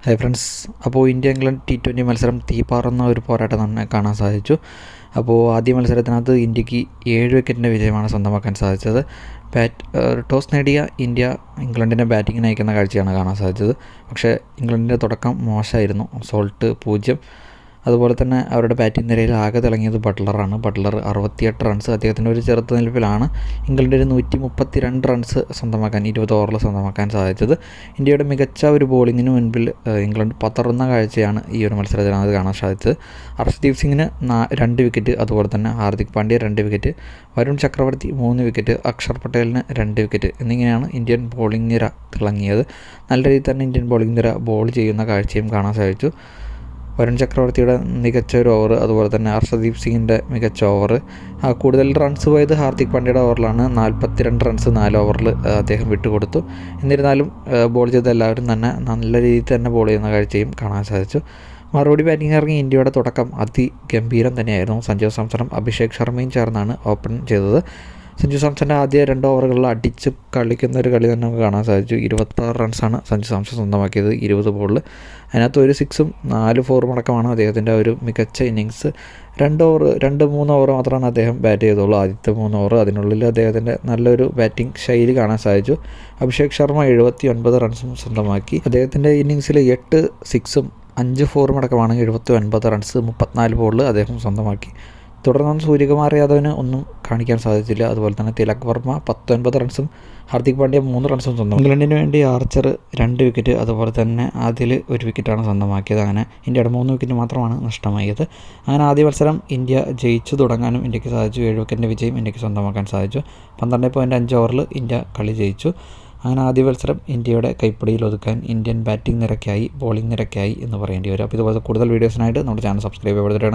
Hi friends, അപ്പോൾ India England T20 മത്സരം തീപാറുന്ന ഒരു പോരാട്ടം തന്നെ കാണാൻ സാധിച്ചു. അപ്പോൾ ആദ്യ മത്സരത്തിനകത്ത് ഇന്ത്യക്ക് 7 വിക്കറ്റിൻ്റെ വിജയമാണ് സ്വന്തമാക്കാൻ സാധിച്ചത്. ടോസ് നേടിയ ഇന്ത്യ ഇംഗ്ലണ്ടിനെ ബാറ്റിങ്ങിന് അയക്കുന്ന കാഴ്ചയാണ് കാണാൻ സാധിച്ചത്. പക്ഷേ ഇംഗ്ലണ്ടിൻ്റെ തുടക്കം മോശമായിരുന്നു. സോൾട്ട് 0. അതുപോലെ തന്നെ അവരുടെ ബാറ്റിംഗ് നിരയിൽ ആകെ തിളങ്ങിയത് ബട്ട്ലറാണ്. Buttler 68 runs. അദ്ദേഹത്തിൻ്റെ ഒരു ചെറുത്തുനിൽപ്പിലാണ് ഇംഗ്ലണ്ടിന് 132 റൺസ് സ്വന്തമാക്കാൻ 20 ഓവറിൽ സ്വന്തമാക്കാൻ സാധിച്ചത്. ഇന്ത്യയുടെ മികച്ച ഒരു ബോളിങ്ങിന് മുൻപിൽ ഇംഗ്ലണ്ട് പതറുന്ന കാഴ്ചയാണ് ഈ ഒരു മത്സരത്തിനകത്ത് കാണാൻ സാധിച്ചത്. അർഷ്ദീപ് സിംഗിന് 2 വിക്കറ്റ്, അതുപോലെ തന്നെ Hardik Pandya 2 wicket, Varun Chakravarthy 3 wicket, Akshar പട്ടേലിന് 2 wicket എന്നിങ്ങനെയാണ് ഇന്ത്യൻ ബോളിംഗ് നിര തിളങ്ങിയത്. നല്ല രീതിയിൽ തന്നെ ഇന്ത്യൻ ബോളിംഗ് നിര ബോൾ ചെയ്യുന്ന കാഴ്ചയും കാണാൻ സാധിച്ചു. വരുൺ ചക്രവർത്തിയുടെ മികച്ച ഒരു ഓവർ, അതുപോലെ തന്നെ അർഷ്ദീപ് സിംഗിൻ്റെ മികച്ച ഓവർ. കൂടുതൽ റൺസ് പോയത് ഹാർദിക് പാണ്ഡ്യയുടെ ഓവറിലാണ്. 42 റൺസ് 4 ഓവറിൽ അദ്ദേഹം വിട്ടുകൊടുത്തു. എന്നിരുന്നാലും ബോൾ ചെയ്ത എല്ലാവരും തന്നെ നല്ല രീതിയിൽ തന്നെ ബോൾ ചെയ്യുന്ന കാഴ്ചയും കാണാൻ സാധിച്ചു. മറുപടി ബാറ്റിംഗ് ഇറങ്ങി ഇന്ത്യയുടെ തുടക്കം അതിഗംഭീരം തന്നെയായിരുന്നു. സഞ്ജു സാംസണും അഭിഷേക് ശർമ്മയും ചേർന്നാണ് ഓപ്പൺ ചെയ്തത്. സഞ്ജു സാംസൻ്റെ ആദ്യ 2 ഓവറുകളിൽ അടിച്ച് കളിക്കുന്ന ഒരു കളി തന്നെ നമുക്ക് കാണാൻ സാധിച്ചു. 26 റൺസാണ് സഞ്ജു സാംസൺ സ്വന്തമാക്കിയത് 20 ബോളിൽ. അതിനകത്ത് ഒരു 6ഉം 4 4ഉം അടക്കമാണ് അദ്ദേഹത്തിൻ്റെ ഒരു മികച്ച ഇന്നിങ്സ്. 2-3 ഓവർ മാത്രമാണ് അദ്ദേഹം ബാറ്റ് ചെയ്തുള്ളൂ. ആദ്യത്തെ 3 ഓവർ അതിനുള്ളിൽ അദ്ദേഹത്തിൻ്റെ നല്ലൊരു ബാറ്റിംഗ് ശൈലി കാണാൻ സാധിച്ചു. അഭിഷേക് ശർമ്മ 79 റൺസും സ്വന്തമാക്കി. അദ്ദേഹത്തിൻ്റെ ഇന്നിങ്സിൽ 8 6ഉം 5 4ഉം അടക്കമാണ് 79 റൺസ് 34 ബോളിൽ അദ്ദേഹം സ്വന്തമാക്കി. തുടർന്ന് സൂര്യകുമാർ യാദവിന് ഒന്നും കാണിക്കാൻ സാധിച്ചില്ല. അതുപോലെ തന്നെ തിലക് വർമ്മ 19 റൺസും ഹാർദിക് പാണ്ഡ്യ 3 റൺസും സ്വന്തം. ഇംഗ്ലണ്ടിന് വേണ്ടി ആർച്ചർ 2 വിക്കറ്റ്, അതുപോലെ തന്നെ അതിൽ 1 വിക്കറ്റാണ് സ്വന്തമാക്കിയത്. അങ്ങനെ ഇന്ത്യയുടെ 3 വിക്കറ്റ് മാത്രമാണ് നഷ്ടമായത്. അങ്ങനെ ആദ്യ മത്സരം ഇന്ത്യ ജയിച്ചു തുടങ്ങാനും ഇന്ത്യക്ക് സാധിച്ചു. 7 വിക്കറ്റിൻ്റെ വിജയം ഇന്ത്യക്ക് സ്വന്തമാക്കാൻ സാധിച്ചു. 12.5 ഓവറിൽ ഇന്ത്യ കളി ജയിച്ചു. അങ്ങനെ ആദ്യ മത്സരം ഇന്ത്യയുടെ കൈപ്പിടിയിൽ ഒതുക്കാൻ ഇന്ത്യൻ ബാറ്റിംഗ് നിരക്കായി, ബോളിംഗ് നിരക്കായി എന്ന് പറയേണ്ടി വരും. അപ്പോൾ ഇതുപോലെ കൂടുതൽ വീഡിയോസിനായിട്ട് നമ്മുടെ ചാനൽ സബ്സ്ക്രൈബ് ചെയ്തിട്ടാണ്.